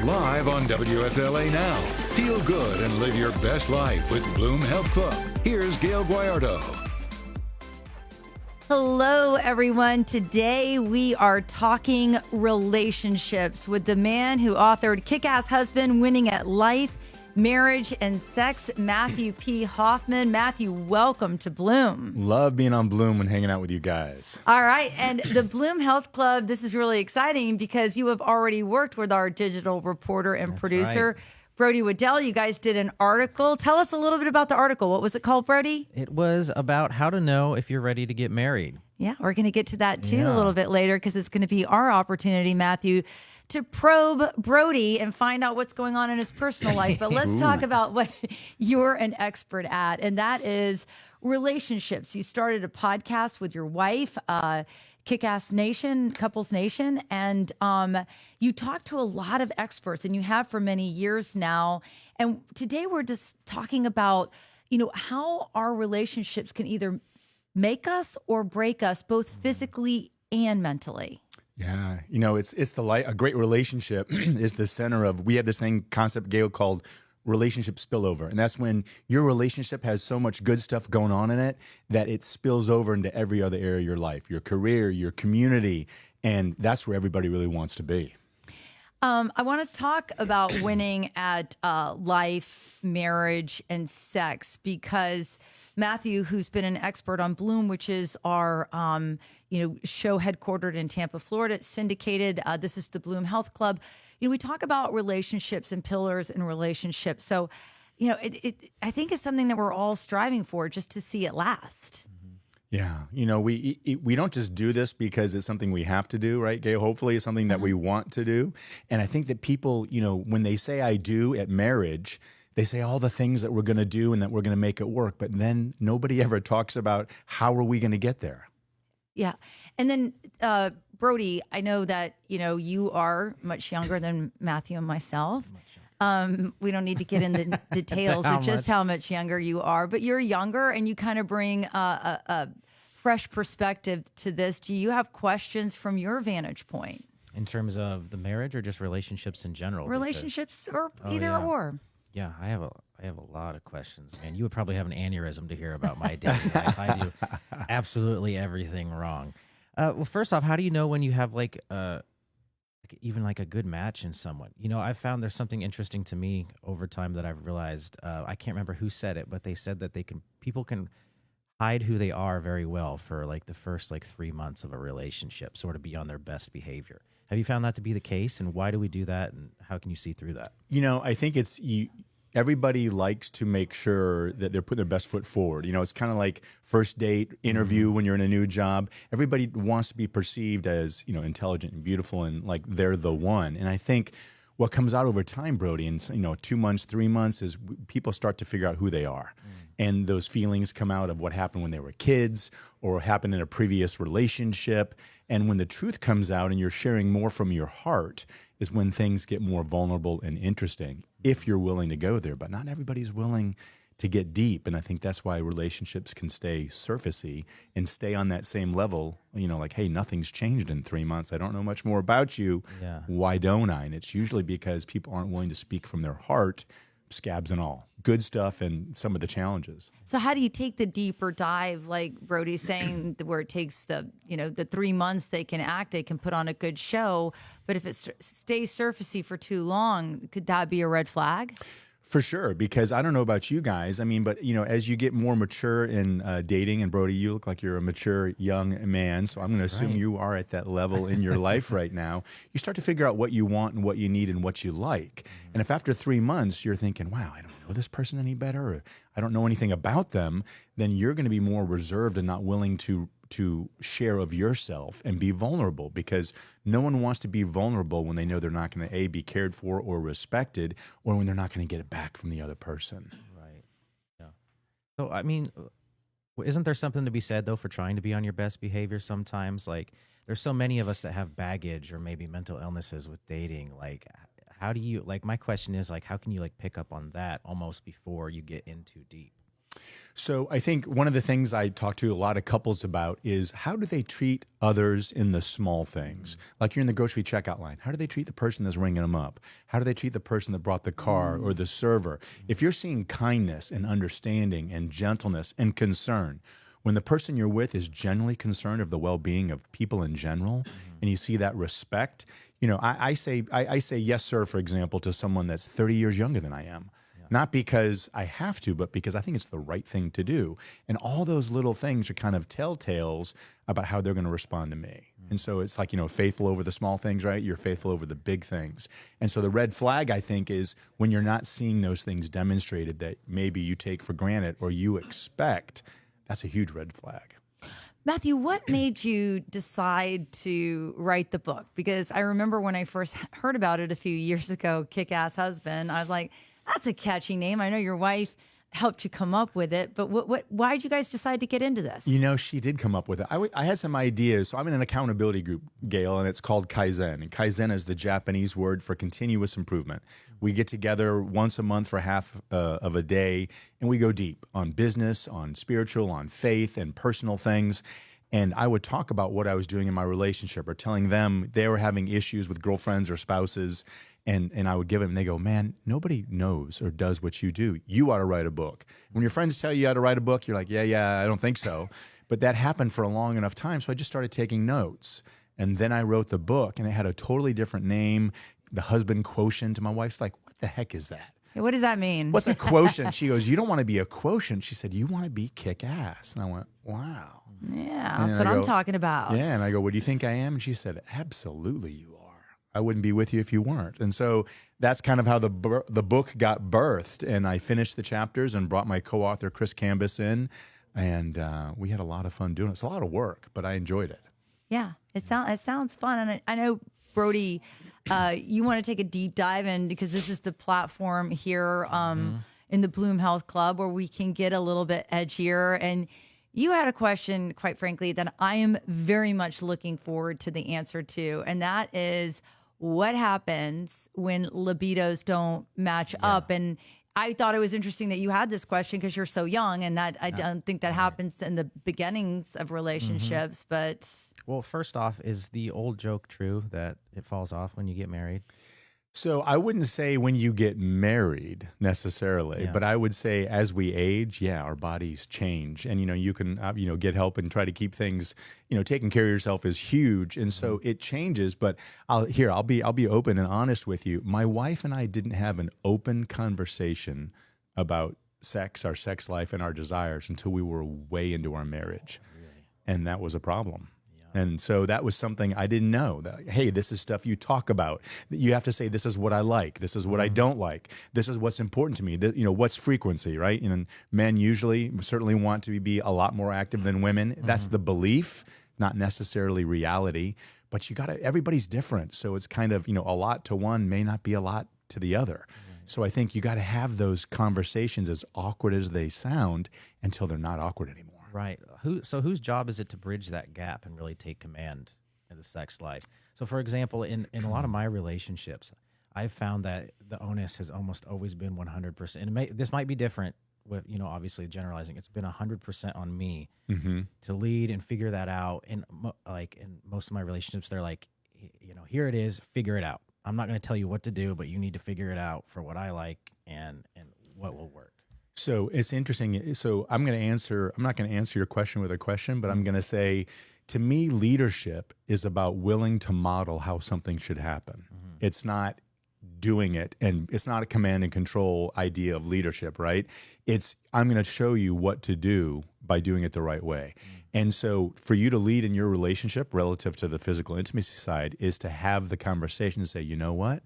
Live on WFLA Now. Feel good and live your best life with Bloom Health Club. Here's Gayle Guyardo. Hello, everyone. Today we are talking relationships with the man who authored Kickass Husband, Winning at Life, Marriage and Sex, Matthew P. Hoffman. Matthew, welcome to Bloom. Love being on Bloom and hanging out with you guys. All right. And the Bloom Health Club, this is really exciting because you have already worked with our digital reporter and producer, right. Brody Waddell. You guys did an article. Tell us a little bit about the article. What was it called, Brody? It was about how to know if you're ready to get married. Yeah, we're going to get to that too a little bit later because it's going to be our opportunity, Matthew, to probe Brody and find out what's going on in his personal life. But let's talk about what you're an expert at, and that is relationships. You started a podcast with your wife, Kickass Nation, Couples Nation, and you talk to a lot of experts, and you have for many years now. And today we're just talking about, how our relationships can either make us or break us, both physically and mentally. Yeah, it's the light. A great relationship is the center of. We have this concept, Gayle, called relationship spillover, and that's when your relationship has so much good stuff going on in it that it spills over into every other area of your life, your career, your community, and that's where everybody really wants to be. I want to talk about winning at life, marriage, and sex because Matthew, who's been an expert on Bloom, which is our show headquartered in Tampa, Florida, syndicated. This is the Bloom Health Club. We talk about relationships and pillars in relationships. So, I think it's something that we're all striving for, just to see it last. Yeah, we don't just do this because it's something we have to do, right, Gayle? Hopefully it's something that we want to do. And I think that people, when they say I do at marriage, they say all the things that we're going to do and that we're going to make it work. But then nobody ever talks about how are we going to get there? Yeah. And then, Brody, I know that, you are much younger than Matthew and myself. We don't need to get into details of just how much younger you are, but you're younger and you kind of bring a fresh perspective to this. Do you have questions from your vantage point? In terms of the marriage or just relationships in general? Relationships or either or. Yeah, I have a lot of questions, man. You would probably have an aneurysm to hear about my dating life. I do absolutely everything wrong. Well, first off, how do you know when you have even a good match in someone? I've found there's something interesting to me over time that I've realized. I can't remember who said it, but they said that people can hide who they are very well for the first 3 months of a relationship, sort of be on their best behavior. Have you found that to be the case, and why do we do that, and how can you see through that? I think it's everybody likes to make sure that they're putting their best foot forward. It's kind of like first date interview when you're in a new job. Everybody wants to be perceived as, intelligent and beautiful and like they're the one. And I think what comes out over time, Brody, in 2 months, 3 months, is people start to figure out who they are. And those feelings come out of what happened when they were kids or happened in a previous relationship. And when the truth comes out and you're sharing more from your heart is when things get more vulnerable and interesting, if you're willing to go there. But not everybody's willing to get deep. And I think that's why relationships can stay surfacey and stay on that same level, hey, nothing's changed in 3 months. I don't know much more about you. Yeah. Why don't I? And it's usually because people aren't willing to speak from their heart, scabs and all, good stuff and some of the challenges. So how do you take the deeper dive, like Brody's saying, where it takes the 3 months they can act, they can put on a good show, but if it stays surfacey for too long, could that be a red flag? For sure, because I don't know about you guys. But as you get more mature in dating, and Brody, you look like you're a mature young man, so I'm going to assume you are at that level in your life right now. You start to figure out what you want and what you need and what you like. And if after 3 months you're thinking, wow, I don't know this person any better, or I don't know anything about them, then you're going to be more reserved and not willing to share of yourself and be vulnerable, because no one wants to be vulnerable when they know they're not going to be cared for or respected, or when they're not going to get it back from the other person. Right. Yeah. So, isn't there something to be said though for trying to be on your best behavior sometimes? There's so many of us that have baggage or maybe mental illnesses with dating. How do you, my question is how can you pick up on that almost before you get in too deep? So I think one of the things I talk to a lot of couples about is how do they treat others in the small things? Like you're in the grocery checkout line. How do they treat the person that's ringing them up? How do they treat the person that brought the car or the server? If you're seeing kindness and understanding and gentleness and concern, when the person you're with is genuinely concerned of the well-being of people in general, and you see that respect, you know, I say yes, sir, for example, to someone that's 30 years younger than I am. Not because I have to, but because I think it's the right thing to do. And all those little things are kind of telltales about how they're going to respond to me. And so it's like, you know, faithful over the small things, right? You're faithful over the big things. And so the red flag, I think, is when you're not seeing those things demonstrated that maybe you take for granted or you expect. That's a huge red flag. Matthew, what made you decide to write the book? Because I remember when I first heard about it a few years ago, Kickass Husband, I was like, that's a catchy name. I know your wife helped you come up with it, but why did you guys decide to get into this? You know, she did come up with it. I had some ideas. So I'm in an accountability group, Gayle, and it's called Kaizen. And Kaizen is the Japanese word for continuous improvement. We get together once a month for half of a day, and we go deep on business, on spiritual, on faith, and personal things. And I would talk about what I was doing in my relationship or telling them they were having issues with girlfriends or spouses. And I would give them, and they go, man, nobody knows or does what you do. You ought to write a book. When your friends tell you how to write a book, you're like, yeah, I don't think so. But that happened for a long enough time, so I just started taking notes. And then I wrote the book, and it had a totally different name, The Husband Quotient. And my wife's like, what the heck is that? What does that mean? What's a quotient? She goes, you don't want to be a quotient. She said, you want to be kick-ass. And I went, wow. Yeah, that's what I'm talking about. Yeah, and I go, what do you think I am? And she said, absolutely you are. I wouldn't be with you if you weren't. And so that's kind of how the book got birthed. And I finished the chapters and brought my co-author, Chris Cambus, in. And we had a lot of fun doing it. It's a lot of work, but I enjoyed it. Yeah, it sounds fun. And I know, Brody, you want to take a deep dive in because this is the platform here in the Bloom Health Club where we can get a little bit edgier. And you had a question, quite frankly, that I am very much looking forward to the answer to. And that is, what happens when libidos don't match up? And I thought it was interesting that you had this question because you're so young, and that I don't think that happens in the beginnings of relationships. But well, first off, is the old joke true that it falls off when you get married? So I wouldn't say when you get married necessarily, but I would say as we age, our bodies change, and you can get help and try to keep things. Taking care of yourself is huge, and so it changes. But I'll be open and honest with you. My wife and I didn't have an open conversation about sex, our sex life, and our desires until we were way into our marriage, and that was a problem. And so that was something I didn't know. That, hey, this is stuff you talk about. You have to say, this is what I like. This is what I don't like. This is what's important to me. What's frequency, right? And men usually certainly want to be a lot more active than women. That's the belief, not necessarily reality. But everybody's different. So it's kind of, a lot to one may not be a lot to the other. So I think you got to have those conversations, as awkward as they sound, until they're not awkward anymore. Right. Whose job is it to bridge that gap and really take command in the sex life? So, for example, in a lot of my relationships, I've found that the onus has almost always been 100%. And this might be different with, obviously generalizing. It's been 100% on me to lead and figure that out. And in most of my relationships, they're like, here it is, figure it out. I'm not going to tell you what to do, but you need to figure it out for what I like and what will work. So it's interesting. So I'm not going to answer your question with a question, but I'm going to say, to me, leadership is about willing to model how something should happen. It's not doing it, and it's not a command and control idea of leadership, right? It's, I'm going to show you what to do by doing it the right way. And so for you to lead in your relationship relative to the physical intimacy side is to have the conversation and say, you know what?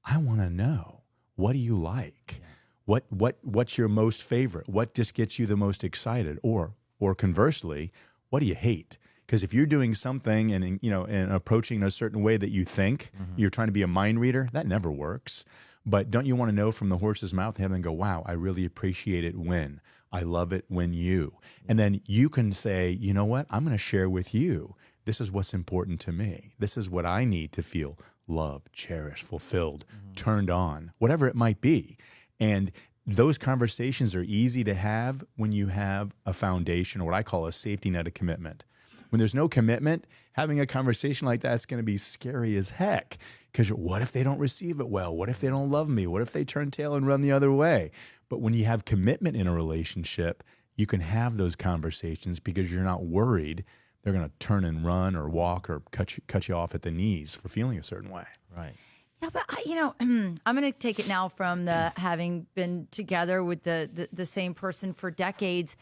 I want to know, what do you like? What's your most favorite? What just gets you the most excited? Or conversely, what do you hate? Because if you're doing something and approaching in a certain way that you think you're trying to be a mind reader, that never works. But don't you want to know from the horse's mouth, have them go, wow, I really appreciate it when. I love it when you. And then you can say, you know what? I'm going to share with you. This is what's important to me. This is what I need to feel loved, cherished, fulfilled, turned on, whatever it might be. And those conversations are easy to have when you have a foundation, or what I call a safety net of commitment. When there's no commitment, having a conversation like that is going to be scary as heck. Because what if they don't receive it well? What if they don't love me? What if they turn tail and run the other way? But when you have commitment in a relationship, you can have those conversations because you're not worried they're going to turn and run or walk or cut you off at the knees for feeling a certain way. Right. Yeah, but I'm going to take it now from the having been together with the same person for decades.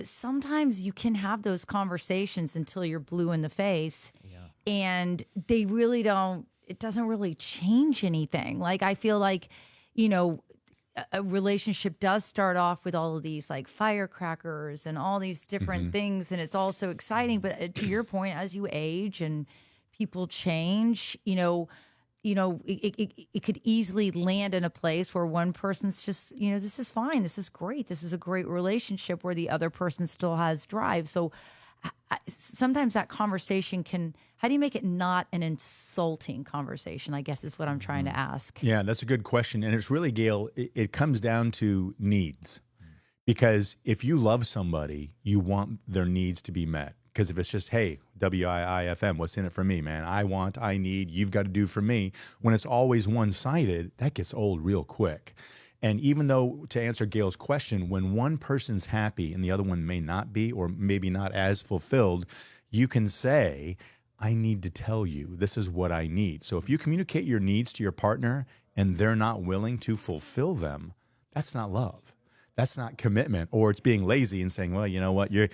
Sometimes you can have those conversations until you're blue in the face, and they really don't. It doesn't really change anything. Like, I feel like, a relationship does start off with all of these like firecrackers and all these different things, and it's all so exciting. But to your point, as you age and people change, it could easily land in a place where one person's just, this is fine, this is great, this is a great relationship, where the other person still has drive. So sometimes that conversation how do you make it not an insulting conversation, I guess is what I'm trying to ask. Yeah, that's a good question. And it's really, Gayle, it comes down to needs. Because if you love somebody, you want their needs to be met. Because if it's just, hey, WIIFM, what's in it for me, man? I need, you've got to do for me. When it's always one-sided, that gets old real quick. And even though, to answer Gayle's question, when one person's happy and the other one may not be, or maybe not as fulfilled, you can say, I need to tell you, this is what I need. So if you communicate your needs to your partner and they're not willing to fulfill them, that's not love. That's not commitment, or it's being lazy and saying, well, you know what, you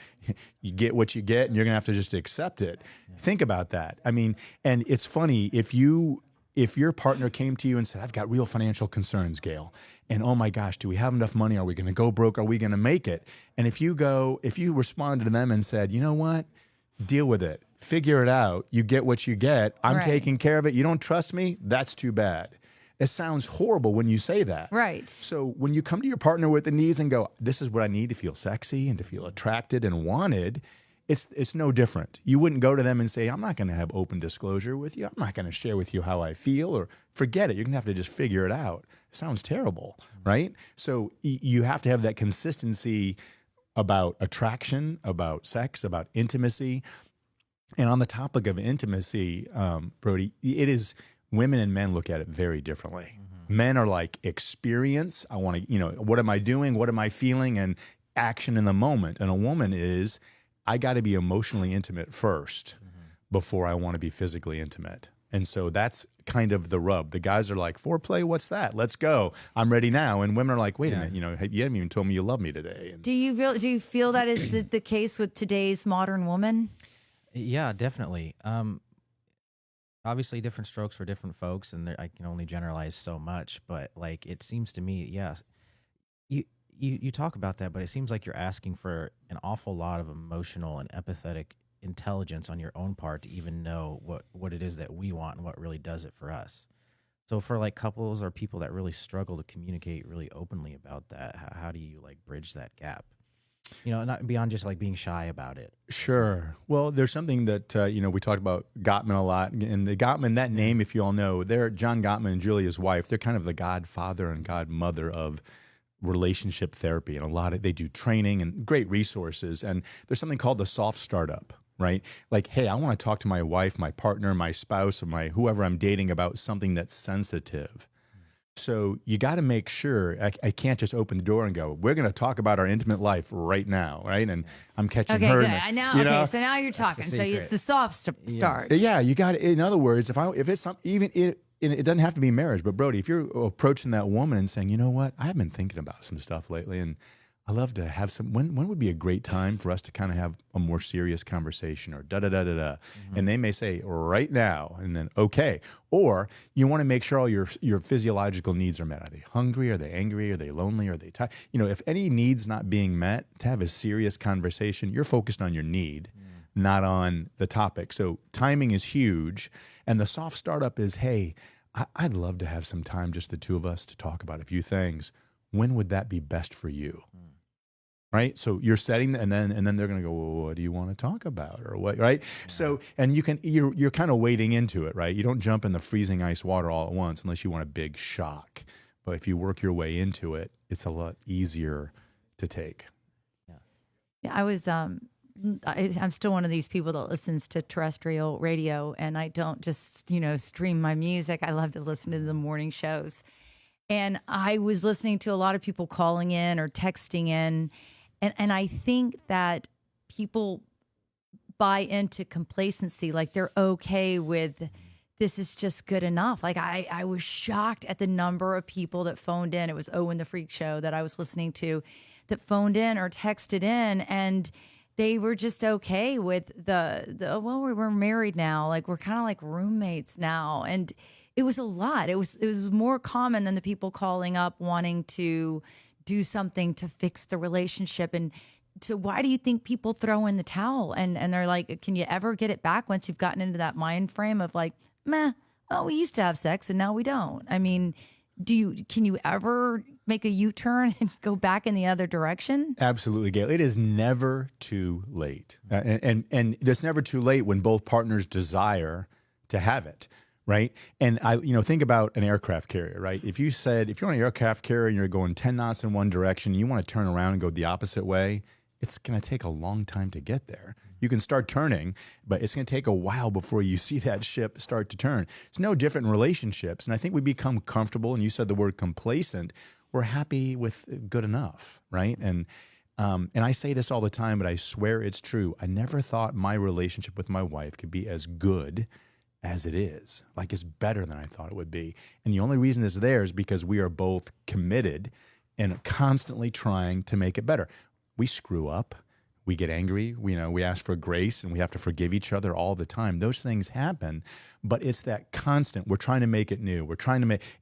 get what you get and you're going to have to just accept it. Yeah. Think about that. I mean, and it's funny, if your partner came to you and said, I've got real financial concerns, Gayle, and oh my gosh, do we have enough money? Are we going to go broke? Are we going to make it? And if you responded to them and said, you know what, deal with it, figure it out, you get what you get, I'm taking care of it, you don't trust me, that's too bad. It sounds horrible when you say that. Right. So when you come to your partner with the needs and go, this is what I need to feel sexy and to feel attracted and wanted, it's no different. You wouldn't go to them and say, I'm not going to have open disclosure with you. I'm not going to share with you how I feel, or forget it. You're going to have to just figure it out. It sounds terrible, right? So you have to have that consistency about attraction, about sex, about intimacy. And on the topic of intimacy, Brody, it is... women and men look at it very differently. Men are like experience. I want to, what am I doing? What am I feeling? And action in the moment. And a woman is, I got to be emotionally intimate first before I want to be physically intimate. And so that's kind of the rub. The guys are like, foreplay, what's that? Let's go. I'm ready now. And women are like, wait a minute, you haven't even told me you love me today. And do you feel that is the case with today's modern woman? Yeah, definitely. Obviously different strokes for different folks, and I can only generalize so much, but like, it seems to me, yes, you talk about that, but it seems like you're asking for an awful lot of emotional and empathetic intelligence on your own part to even know what it is that we want and what really does it for us. So for like couples or people that really struggle to communicate really openly about that, how do you like bridge that gap? Not beyond just like being shy about it. Sure. Well, there's something that, we talked about Gottman a lot. And the Gottman, that name, if you all know, they're John Gottman and Julia's wife. They're kind of the godfather and godmother of relationship therapy. And they do training and great resources. And there's something called the soft startup, right? Like, hey, I want to talk to my wife, my partner, my spouse, or whoever I'm dating about something that's sensitive. So you got to make sure, I can't just open the door and go, we're going to talk about our intimate life right now, right? And I'm catching her. Okay, good. I know. Okay, so now you're talking. So it's the soft start. Yeah, you got to, in other words, if it's it doesn't have to be marriage, but Brody, if you're approaching that woman and saying, you know what, I've been thinking about some stuff lately, and I love to have when would be a great time for us to kind of have a more serious conversation, or da-da-da-da-da. And they may say, right now, and then, okay. Or you want to make sure all your physiological needs are met. Are they hungry? Are they angry? Are they lonely? Are they tired? If any need's not being met, to have a serious conversation, you're focused on your need, not on the topic. So timing is huge. And the soft startup is, hey, I'd love to have some time, just the two of us, to talk about a few things. When would that be best for you? Right? So you're setting, and then they're going to go, well, what do you want to talk about, or what? Right? Yeah. So, and you're kind of wading into it, right? You don't jump in the freezing ice water all at once unless you want a big shock. but if you work your way into it, it's a lot easier to take. Yeah, I'm still one of these people that listens to terrestrial radio, and I don't just, stream my music. I love to listen to the morning shows. And I was listening to a lot of people calling in or texting in, and I think that people buy into complacency, like they're okay with this is just good enough. Like I was shocked at the number of people that phoned in. It was Owen the Freak Show that I was listening to that phoned in or texted in, and they were just okay with well, we're married now. Like we're kind of like roommates now. And it was a lot. It was more common than the people calling up wanting to do something to fix the relationship. And so why do you think people throw in the towel? And they're like, can you ever get it back once you've gotten into that mind frame of like, meh, oh, we used to have sex and now we don't. I mean, can you ever make a U-turn and go back in the other direction? Absolutely, Gayle. It is never too late. And it's never too late when both partners desire to have it, right? And think about an aircraft carrier, right? If you're on an aircraft carrier and you're going 10 knots in one direction, and you want to turn around and go the opposite way, it's going to take a long time to get there. You can start turning, but it's going to take a while before you see that ship start to turn. It's no different in relationships. And I think we become comfortable, and you said the word complacent. We're happy with good enough, right? And I say this all the time, but I swear it's true. I never thought my relationship with my wife could be as good as it is. Like it's better than I thought it would be. And the only reason it's there is because we are both committed and constantly trying to make it better. We screw up. We get angry, we ask for grace, and we have to forgive each other all the time. Those things happen, but it's that constant. We're trying to make it new.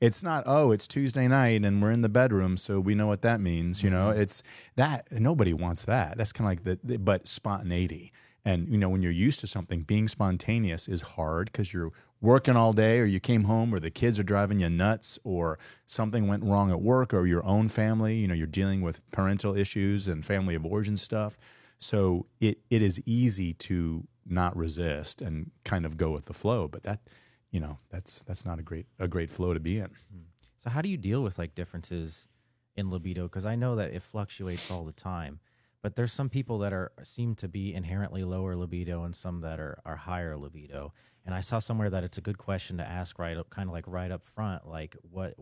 It's not, it's Tuesday night and we're in the bedroom, so we know what that means. It's that nobody wants that. That's kind of like but spontaneity. And, when you're used to something, being spontaneous is hard because you're working all day, or you came home, or the kids are driving you nuts, or something went wrong at work, or your own family, you're dealing with parental issues and family of origin stuff. So it is easy to not resist and kind of go with the flow, but that's not a great flow to be in. So how do you deal with like differences in libido? Because I know that it fluctuates all the time, but there's some people that seem to be inherently lower libido and some that are higher libido. And I saw somewhere that it's a good question to ask right up front, like what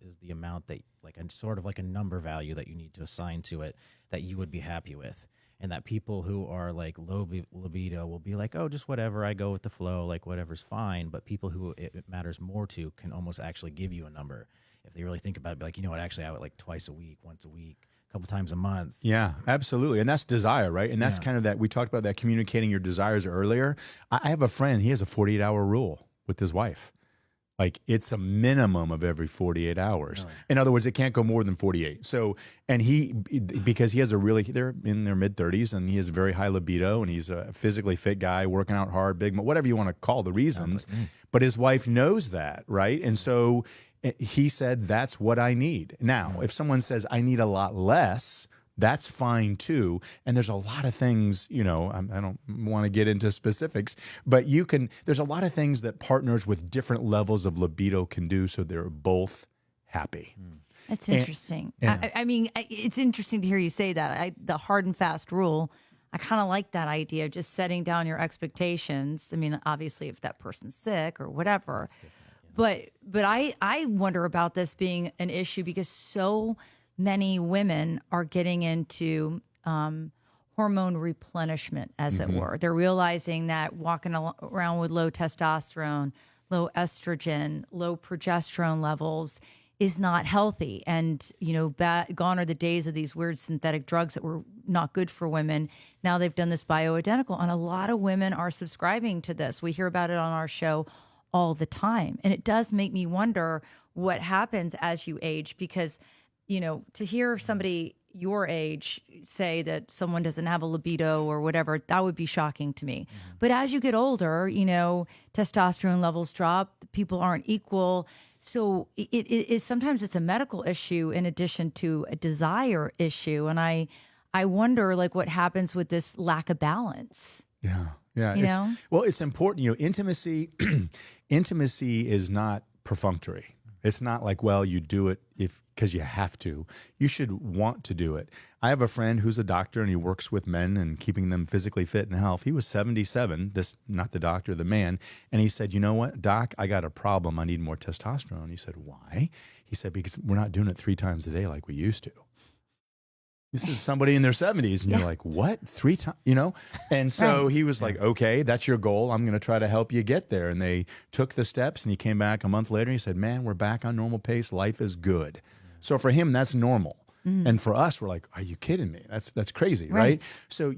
is the amount that like a sort of like a number value that you need to assign to it that you would be happy with. And that people who are like low libido will be like, oh, just whatever, I go with the flow, like whatever's fine. But people who it matters more to can almost actually give you a number. If they really think about it, be like, you know what, actually I would like twice a week, once a week, a couple times a month. Yeah, absolutely. And that's desire, right? And that's kind of that, we talked about that communicating your desires earlier. I have a friend, he has a 48-hour rule with his wife. Like it's a minimum of every 48 hours. Really? In other words, it can't go more than 48. So, and because he has they're in their mid 30s and he has a very high libido and he's a physically fit guy, working out hard, big, whatever you want to call the reasons. But his wife knows that, right? And so he said, that's what I need. Now, if someone says I need a lot less, that's fine too. And there's a lot of things, I don't want to get into specifics, but there's a lot of things that partners with different levels of libido can do so they're both happy. That's interesting. I mean, it's interesting to hear you say that. The hard and fast rule, I kind of like that idea of just setting down your expectations. I mean, obviously if that person's sick or whatever, but I wonder about this being an issue because so many women are getting into hormone replenishment, as it were. They're realizing that walking around with low testosterone, low estrogen, low progesterone levels is not healthy. And, gone are the days of these weird synthetic drugs that were not good for women. Now they've done this bioidentical, and a lot of women are subscribing to this. We hear about it on our show all the time. And it does make me wonder what happens as you age, because to hear somebody your age say that someone doesn't have a libido or whatever, that would be shocking to me. But as you get older, testosterone levels drop, people aren't equal. So it sometimes it's a medical issue in addition to a desire issue. And I wonder like what happens with this lack of balance. Yeah. Well, it's important, intimacy is not perfunctory. It's not like, well, you do it because you have to. You should want to do it. I have a friend who's a doctor and he works with men and keeping them physically fit and health. He was 77, not the doctor, the man. And he said, you know what, doc, I got a problem. I need more testosterone. He said, why? He said, because we're not doing it 3 times a day like we used to. This is somebody in their 70s, and you're like, what? 3 times, And so he was like, okay, that's your goal. I'm going to try to help you get there. And they took the steps, and he came back a month later, and he said, man, we're back on normal pace. Life is good. So for him, that's normal. And for us, we're like, are you kidding me? That's crazy, right? So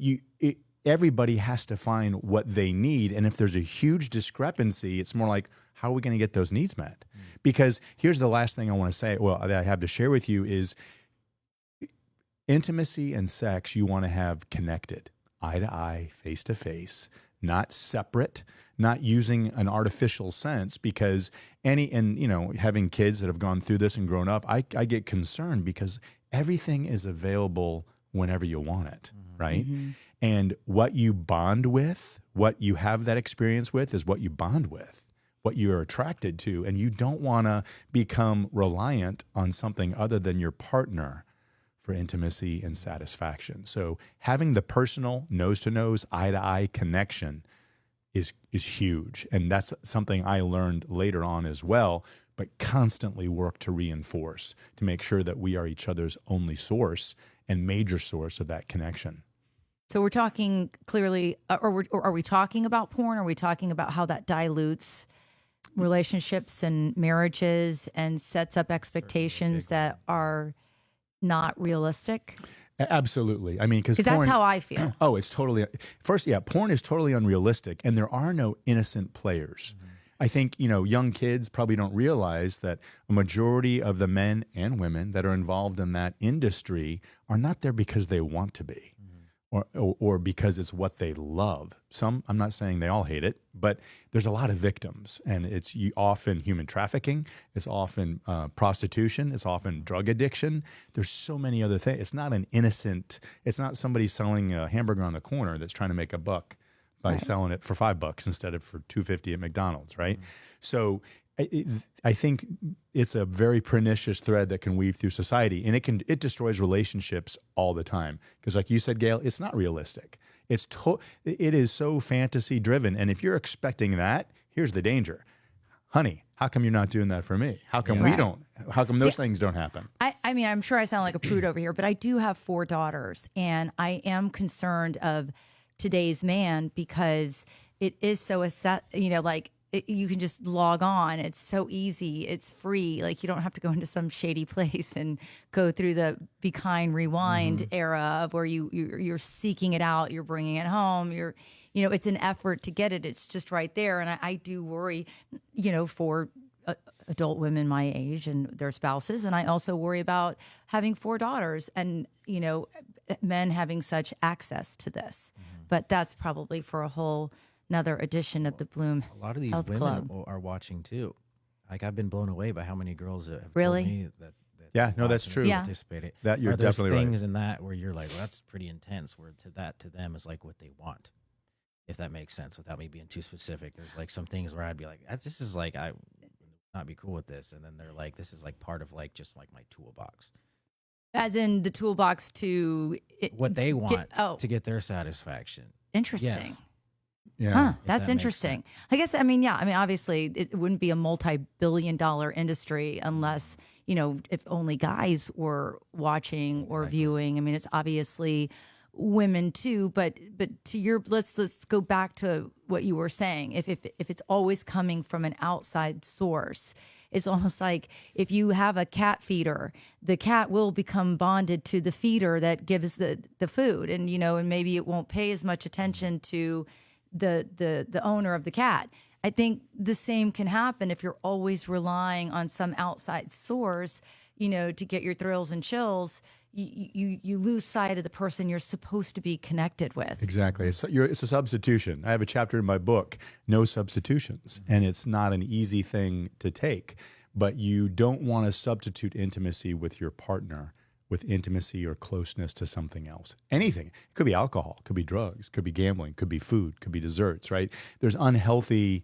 everybody has to find what they need. And if there's a huge discrepancy, it's more like, how are we going to get those needs met? Because here's the last thing I want to say, that I have to share with you is, intimacy and sex you want to have connected, eye to eye, face to face, not separate, not using an artificial sense, because having kids that have gone through this and grown up, I get concerned because everything is available whenever you want it, right? And what you bond with, what you have that experience with is what you bond with, what you're attracted to, and you don't want to become reliant on something other than your partner for intimacy and satisfaction. So having the personal nose-to-nose, eye-to-eye connection is huge. And that's something I learned later on as well, but constantly work to reinforce, to make sure that we are each other's only source and major source of that connection. So we're talking clearly, or are we talking about porn? Are we talking about how that dilutes relationships and marriages and sets up expectations that are not realistic? Absolutely. I mean, because that's how I feel. Oh, it's totally. First, porn is totally unrealistic, and there are no innocent players. I think, young kids probably don't realize that a majority of the men and women that are involved in that industry are not there because they want to be. Or because it's what they love. Some, I'm not saying they all hate it, but there's a lot of victims, and it's often human trafficking, it's often prostitution, it's often drug addiction. There's so many other things. It's not it's not somebody selling a hamburger on the corner that's trying to make a buck by selling it for $5 instead of for $2.50 at McDonald's, right? So I think it's a very pernicious thread that can weave through society, and it destroys relationships all the time. Because, like you said, Gayle, it's not realistic. It is so fantasy driven, and if you're expecting that, here's the danger, honey. How come you're not doing that for me? How come we don't? How come those things don't happen? I mean, I'm sure I sound like a prude over here, but I do have 4 daughters, and I am concerned of today's man because it is so you can just log on. It's so easy. It's free. Like, you don't have to go into some shady place and go through the Be Kind Rewind era of where you're seeking it out. You're bringing it home. It's an effort to get it. It's just right there. And I do worry, for adult women my age and their spouses. And I also worry about having 4 daughters and, men having such access to this. But that's probably for a whole another edition of the Bloom A lot of these Health women Club. are watching too. Like, I've been blown away by how many girls have Really? told me that Yeah, no, that's true. Yeah. Participated. That you're Are there's definitely right. things in that where you're like, well, that's pretty intense. Where to them is like what they want, if that makes sense. Without me being too specific, there's like some things where I'd be like, this is like I would not be cool with this, and then they're like, this is like part of like just like my toolbox. As in the toolbox to What they want oh. to get their satisfaction. Interesting. Yes. Yeah. Huh, If that's that makes interesting. sense. I guess, obviously it wouldn't be a multi-billion-dollar industry unless, if only guys were watching or viewing. I mean, it's obviously women too, but to your, let's go back to what you were saying. If it's always coming from an outside source, it's almost like if you have a cat feeder, the cat will become bonded to the feeder that gives the food, and and maybe it won't pay as much attention to the owner of the cat. I think the same can happen if you're always relying on some outside source, to get your thrills and chills. You lose sight of the person you're supposed to be connected with. Exactly. It's a substitution. I have a chapter in my book, No Substitutions, and it's not an easy thing to take, but you don't want to substitute intimacy with your partner with intimacy or closeness to something else. Anything. It could be alcohol, could be drugs, could be gambling, could be food, could be desserts, right? There's unhealthy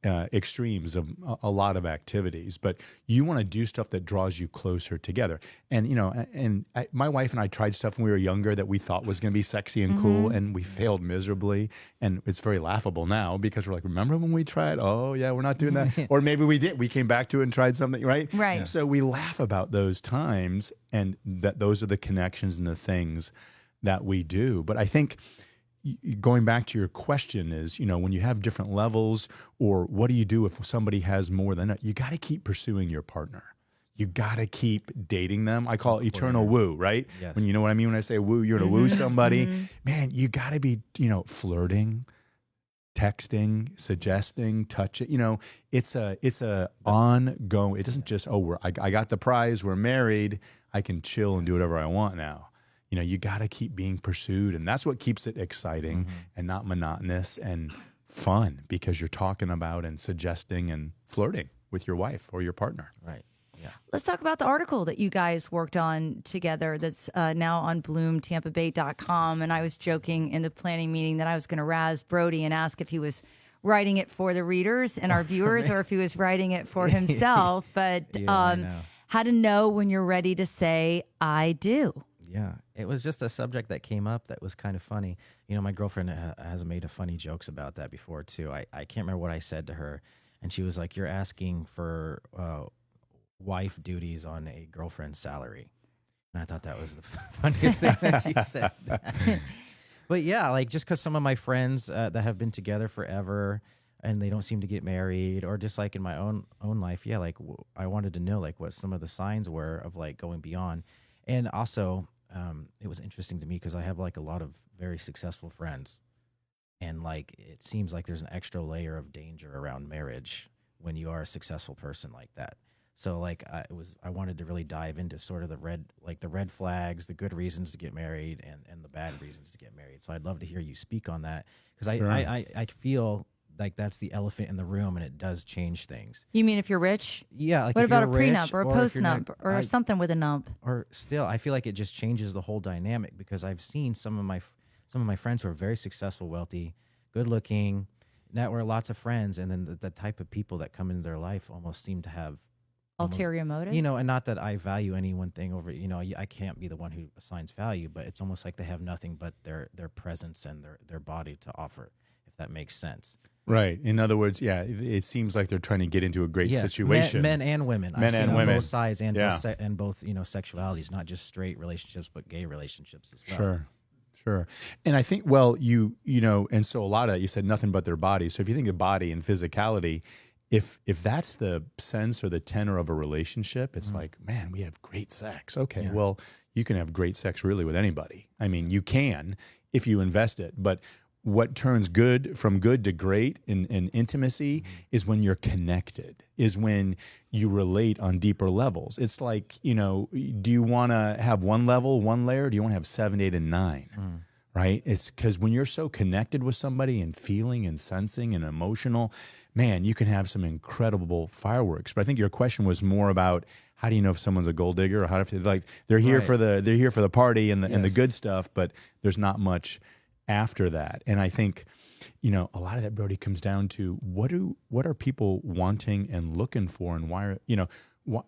extremes of a lot of activities, but you want to do stuff that draws you closer together. And, my wife and I tried stuff when we were younger that we thought was going to be sexy and cool, and we failed miserably. And it's very laughable now because we're like, remember when we tried? Oh, yeah, we're not doing that. Or maybe we did. We came back to it and tried something, right? Right. Yeah. So we laugh about those times, and that those are the connections and the things that we do. But I think going back to your question is, when you have different levels, or what do you do if somebody has more than you got to keep pursuing your partner. You got to keep dating them. I call it eternal woo, right? Yes. When you know what I mean when I say woo, you're going to woo somebody. Man, you got to be, flirting, texting, suggesting, touching. It's a ongoing. It doesn't just I got the prize, we're married, I can chill and do whatever I want now. You got to keep being pursued, and that's what keeps it exciting and not monotonous and fun, because you're talking about and suggesting and flirting with your wife or your partner. Right. Yeah. Let's talk about the article that you guys worked on together that's now on bloomtampabay.com. And I was joking in the planning meeting that I was going to razz Brody and ask if he was writing it for the readers and our viewers or if he was writing it for himself. But how to know when you're ready to say, I do. Yeah, it was just a subject that came up that was kind of funny. My girlfriend has made funny jokes about that before, too. I can't remember what I said to her, and she was like, you're asking for wife duties on a girlfriend's salary. And I thought that was the funniest thing that she said. But yeah, like, just because some of my friends that have been together forever and they don't seem to get married, or just like in my own life, yeah, like I wanted to know like what some of the signs were of like going beyond. And also, it was interesting to me because I have like a lot of very successful friends, and like it seems like there's an extra layer of danger around marriage when you are a successful person like that. So like I wanted to really dive into sort of the red flags, the good reasons to get married, and the bad reasons to get married. So I'd love to hear you speak on that, because Sure. I feel like that's the elephant in the room, and it does change things. You mean if you're rich? Yeah. Like what if about a you're rich, prenup or a if you're postnup not- or something with a nump? Or still, I feel like it just changes the whole dynamic, because I've seen some of my friends who are very successful, wealthy, good looking, network, lots of friends, and then the type of people that come into their life almost seem to have Ulterior motives? and not that I value any one thing over, I can't be the one who assigns value, but it's almost like they have nothing but their presence and their body to offer, if that makes sense. Right. In other words, yeah, it seems like they're trying to get into a great situation. Men and women. Men I've seen and on women. both sides, and Yeah. both sexualities, not just straight relationships, but gay relationships as well. Sure. And I think, well, and so a lot of that, you said nothing but their body. So if you think of body and physicality, if that's the sense or the tenor of a relationship, it's like, man, we have great sex. Okay, well, you can have great sex really with anybody. I mean, you can if you invest it, but what turns good to great in intimacy is when you're connected, is when you relate on deeper levels. It's like, do you want to have one level, one layer? Or do you want to have 7, 8, and 9? Right? It's because when you're so connected with somebody and feeling and sensing and emotional, man, you can have some incredible fireworks. But I think your question was more about, how do you know if someone's a gold digger, or how to, like, they're here for the party and the good stuff, but there's not much after that. And I think, a lot of that, Brody, comes down to what are people wanting and looking for, and why are,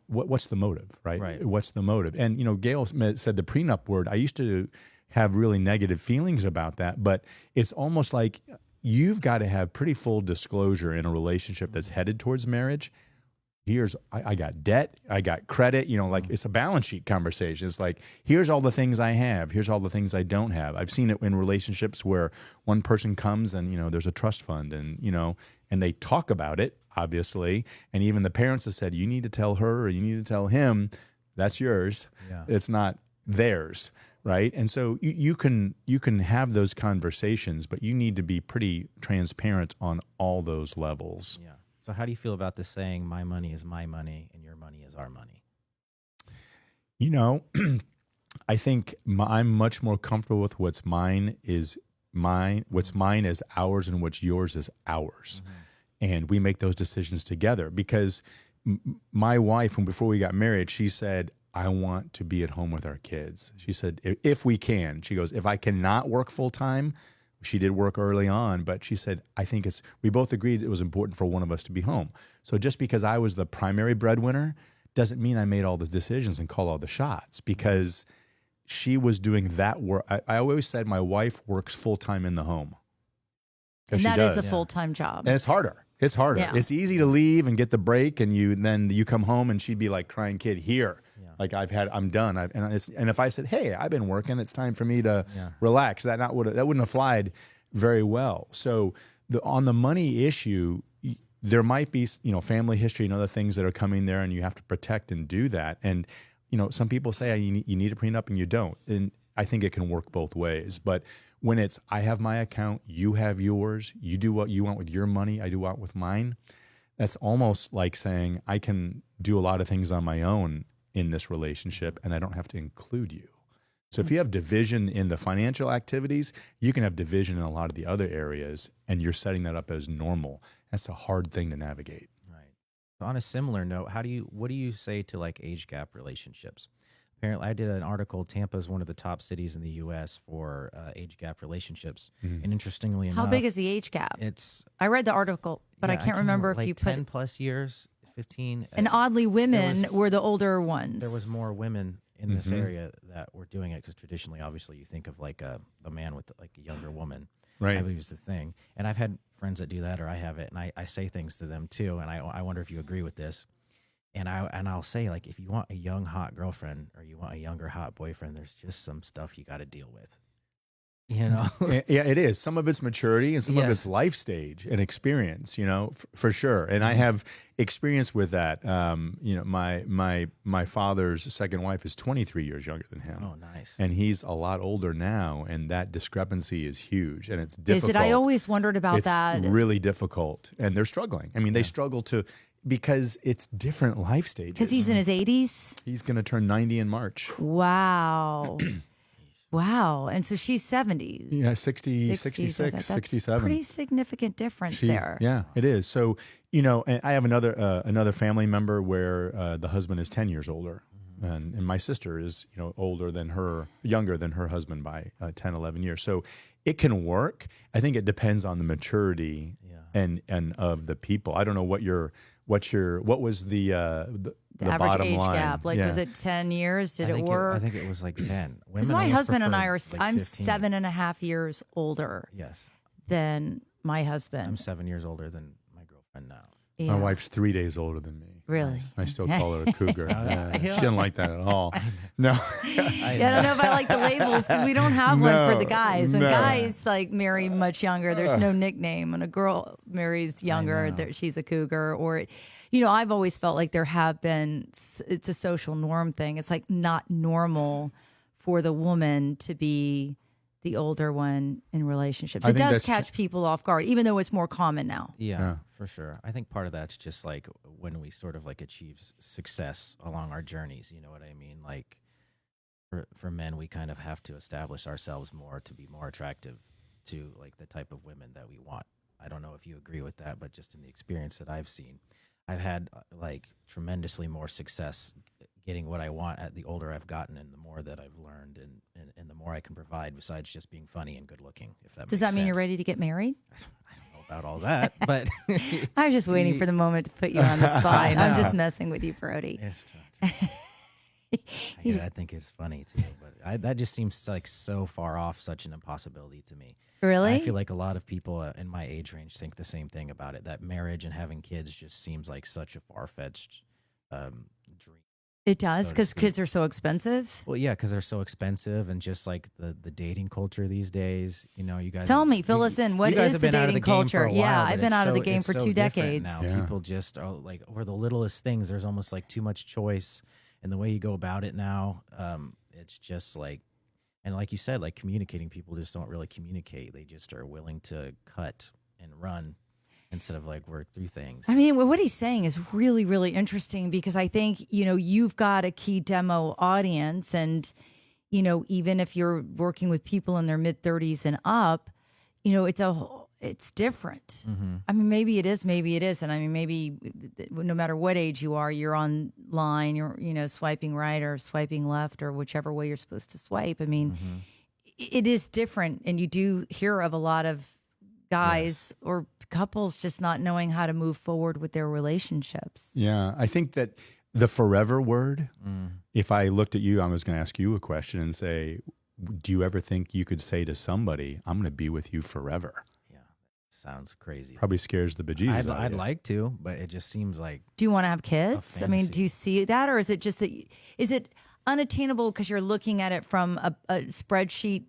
what's the motive, right? Right. What's the motive? And, Gayle said the prenup word. I used to have really negative feelings about that, but it's almost like you've got to have pretty full disclosure in a relationship that's headed towards marriage. I got debt, I got credit, like it's a balance sheet conversation. It's like, here's all the things I have, here's all the things I don't have. I've seen it in relationships where one person comes and, there's a trust fund and, and they talk about it, obviously. And even the parents have said, you need to tell her or you need to tell him, that's yours. Yeah. It's not theirs. Right. And so you can have those conversations, but you need to be pretty transparent on all those levels. Yeah. So how do you feel about the saying, my money is my money and your money is our money? I think I'm much more comfortable with what's mine is mine, what's mine is ours, and what's yours is ours. And we make those decisions together, because my wife, before we got married, she said, I want to be at home with our kids. She said, if we can. She goes, if I cannot work full time, She did work early on, but she said, I think we both agreed it was important for one of us to be home. So just because I was the primary breadwinner doesn't mean I made all the decisions and call all the shots, because she was doing that work. I always said my wife works full-time in the home. And that is a Yeah. full-time job. And it's harder. It's harder. Yeah. It's easy to leave and get the break, and then you come home and she'd be like crying kid here. Yeah. Like I'm done. And if I said, hey, I've been working, it's time for me to relax. That wouldn't have flied very well. So on the money issue, there might be, family history and other things that are coming there, and you have to protect and do that. And, some people say you need a prenup and you don't. And I think it can work both ways. But when it's, I have my account, you have yours, you do what you want with your money, I do what with mine, that's almost like saying I can do a lot of things on my own in this relationship and I don't have to include you. So if you have division in the financial activities, you can have division in a lot of the other areas, and you're setting that up as normal. That's a hard thing to navigate. Right. On a similar note, what do you say to like age gap relationships? Apparently, I did an article. Tampa is one of the top cities in the U.S. for age gap relationships. Mm-hmm. And interestingly enough, How big is the age gap? I read the article, but I Yeah, can't remember if like you 10 put. plus years, 15. And oddly, women was- were the older ones. There was more women in this area that were doing it, because traditionally, obviously, you think of like a man with like a younger woman. Right. I believe is the thing. And I've had friends that do that, or I have it, and I say things to them too. And I wonder if you agree with this. And I'll say, like, if you want a young hot girlfriend or you want a younger hot boyfriend, there's just some stuff you got to deal with. Yeah, it is. Some of it's maturity and some of Yes. it's life stage and experience, for sure. And I have experience with that. My father's second wife is 23 years younger than him. Oh, nice. And he's a lot older now, and that discrepancy is huge, and it's difficult. Is it? I always wondered about It's that. really difficult, and they're struggling. I mean, they struggle because it's different life stages. Because he's in his 80s. He's going to turn 90 in March. Wow. Wow. And so she's 70. Yeah, 60, 60, 66, that's 67. Pretty significant difference there. Yeah, it is. So, and I have another family member where the husband is 10 years older. And my sister is, younger than her husband by 10, 11 years. So it can work. I think it depends on the maturity and of the people. I don't know what was the average bottom age line. gap. Like, was it 10 years? Did it work? I think it was like 10. Because my husband and I are, I'm 7.5 years older Yes. than my husband. I'm 7 years older than my girlfriend now. Yeah. My wife's 3 days older than me. Really? I still call her a cougar. Yeah. She didn't like that at all. No. I don't know if I like the labels, because we don't have one for the guys. When guys like marry much younger, there's no nickname. When a girl marries younger, she's a cougar. Or, I've always felt like it's a social norm thing. It's like not normal for the woman to be the older one in relationships. It does catch people off guard, even though it's more common now. Yeah, for sure. I think part of that's just like when we sort of like achieve success along our journeys. You know what I mean? Like for men, we kind of have to establish ourselves more to be more attractive to like the type of women that we want. I don't know if you agree with that, but just in the experience that I've seen, I've had like tremendously more success getting what I want at the older I've gotten, and the more that I've learned, and the more I can provide besides just being funny and good looking. If that Does makes that mean you're sense. ready to get married? I don't know about all that, but I was just waiting for the moment to put you on the spot. I'm just messing with you, Brody. I think it's funny too, but that just seems like so far off, such an impossibility to me. Really? I feel like a lot of people in my age range think the same thing about it. That marriage and having kids just seems like such a far-fetched dream. It does, so to because speak. kids are so expensive. Well, yeah, because they're so expensive, and just like the dating culture these days. You guys Tell me, fill us in. What you guys is have the been out of dating the game for culture? a while, Yeah, but I've been it's out of the so- game it's for so 2 different decades. now. Yeah. People just are like over the littlest things. There's almost like too much choice, and the way you go about it now, it's just like, and like you said, like communicating. People just don't really communicate. They just are willing to cut and run instead of like work through things. I mean, what he's saying is really, really interesting, because I think, you've got a key demo audience, and, even if you're working with people in their mid 30s and up, it's different. Mm-hmm. I mean, maybe it is, maybe it isn't. I mean, maybe no matter what age you are, you're online, you're, swiping right or swiping left or whichever way you're supposed to swipe. I mean, it is different. And you do hear of a lot of guys or couples just not knowing how to move forward with their relationships. Yeah, I think that the forever word, if I looked at you, I was going to ask you a question and say, do you ever think you could say to somebody, I'm going to be with you forever? Yeah, sounds crazy. Probably scares the bejesus out of I'd you. like to, but it just seems like. Do you want to have kids? I mean, do you see that, or is it just that? Is it unattainable because you're looking at it from a spreadsheet,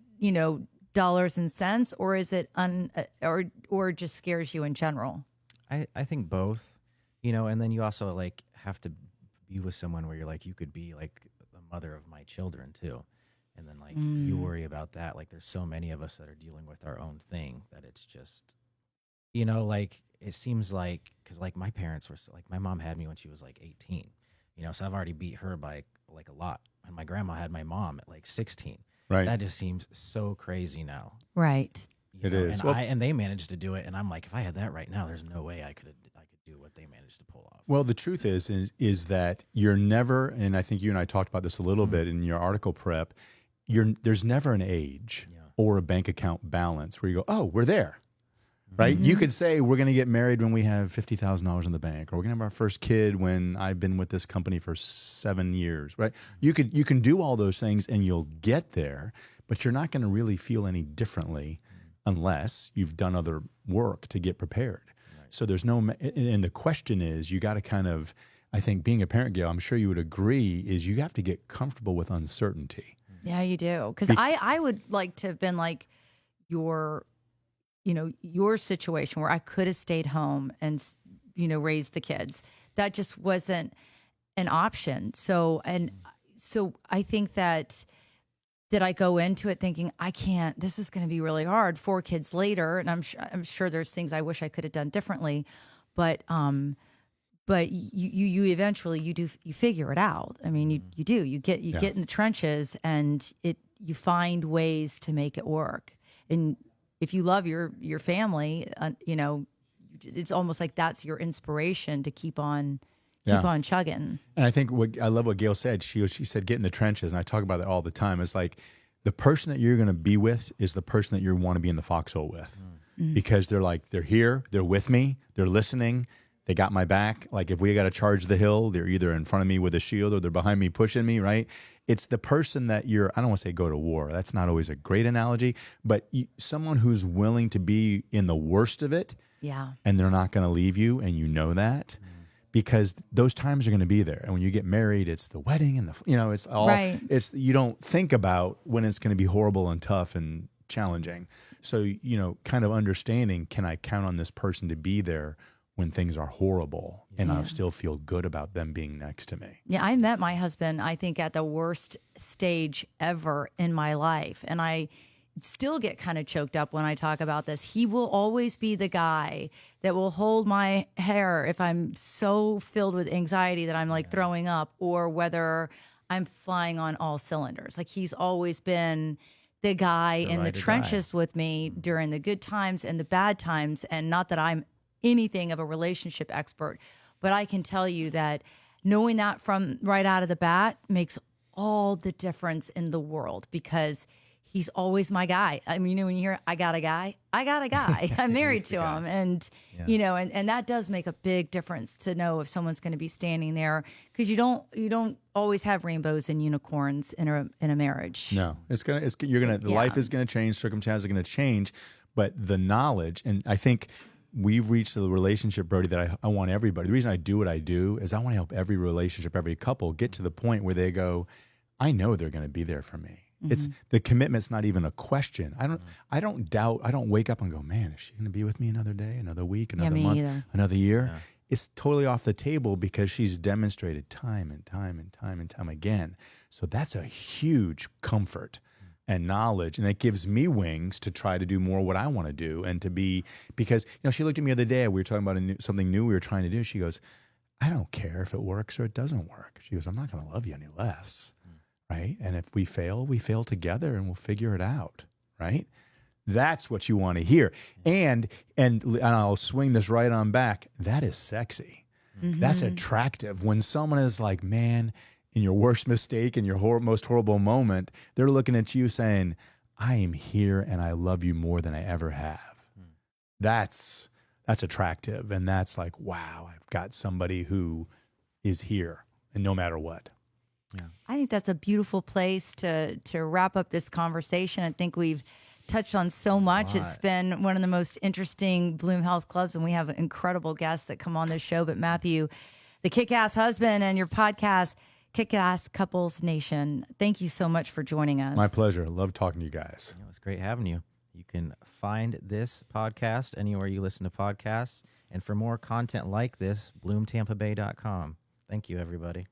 dollars and cents, or is it or just scares you in general? I think both, and then you also like have to be with someone where you're like, you could be like the mother of my children too. And then like you worry about that. Like there's so many of us that are dealing with our own thing that it's just, like it seems like, cause like my parents were like, my mom had me when she was like 18, so I've already beat her by like a lot. And my grandma had my mom at like 16. Right. That just seems so crazy now. Right. It is. And they managed to do it. And I'm like, if I had that right now, there's no way I could do what they managed to pull off. Well, the truth is that you're never, and I think you and I talked about this a little bit in your article prep, there's never an age or a bank account balance where you go, oh, we're there, right? You could say we're going to get married when we have $50,000 in the bank, or we're going to have our first kid when I've been with this company for 7 years, right? You can do all those things and you'll get there, but you're not going to really feel any differently unless you've done other work to get prepared. So there's no, and the question is, you got to kind of, I think being a parent, Gayle, I'm sure you would agree, is you have to get comfortable with uncertainty. Yeah, you do. Because I would like to have been like your situation where I could have stayed home and, raised the kids. That just wasn't an option. So I think that did I go into it thinking I can't, this is going to be really hard 4 kids later. And I'm sure there's things I wish I could have done differently, but you eventually you figure it out. I mean, you do, you get in the trenches and you find ways to make it work. And if you love your family, it's almost like that's your inspiration to keep on chugging. And I think I love what Gayle said. She said, get in the trenches. And I talk about that all the time. It's like the person that you're going to be with is the person that you want to be in the foxhole with because they're here, they're with me, they're listening, they got my back. Like if we got to charge the hill, they're either in front of me with a shield or they're behind me pushing me, right? It's the person that I don't want to say go to war. That's not always a great analogy, but someone who's willing to be in the worst of it. Yeah. And they're not going to leave you. And you know that. Because those times are going to be there. And when you get married, it's the wedding and it's all, right. You don't think about when it's going to be horrible and tough and challenging. So, kind of understanding, can I count on this person to be there when things are horrible and I'll still feel good about them being next to me? Yeah. I met my husband, I think at the worst stage ever in my life. And I still get kind of choked up when I talk about this. He will always be the guy that will hold my hair if I'm so filled with anxiety that I'm like throwing up, or whether I'm flying on all cylinders. Like he's always been the guy in the trenches with me during the good times and the bad times. And not that I'm anything of a relationship expert, but I can tell you that knowing that from right out of the bat makes all the difference in the world, because he's always my guy. I mean, when you hear, I got a guy, I'm married to him. And, and that does make a big difference to know if someone's going to be standing there, because you don't always have rainbows and unicorns in a marriage. No, life is going to change. Circumstances are going to change, but the knowledge, and I think we've reached the relationship, Brody, that I want everybody. The reason I do what I do is I want to help every relationship, every couple get to the point where they go, I know they're going to be there for me. It's the commitment's not even a question. I don't doubt. I don't wake up and go, man, is she going to be with me another day, another week, another month, another year? Yeah. It's totally off the table because she's demonstrated time and time again. So that's a huge comfort and knowledge, and that gives me wings to try to do more what I want to do and to be, because she looked at me the other day. We were talking about something new we were trying to do. She goes, I don't care if it works or it doesn't work. She goes, I'm not going to love you any less. Right? And if we fail together and we'll figure it out, right? That's what you want to hear. And I'll swing this right on back. That is sexy. That's attractive. When someone is like, man, in your worst mistake, in your most horrible moment, they're looking at you saying, I am here and I love you more than I ever have. That's attractive. And that's like, wow, I've got somebody who is here and no matter what. I think that's a beautiful place to wrap up this conversation. I think we've touched on so much. It's been one of the most interesting Bloom Health Clubs, and we have incredible guests that come on this show. But Matthew, the Kickass husband, and your podcast, Kickass Couples Nation, thank you so much for joining us. My pleasure. Love talking to you guys. It was great having you. You can find this podcast anywhere you listen to podcasts. And for more content like this, bloomtampabay.com. Thank you, everybody.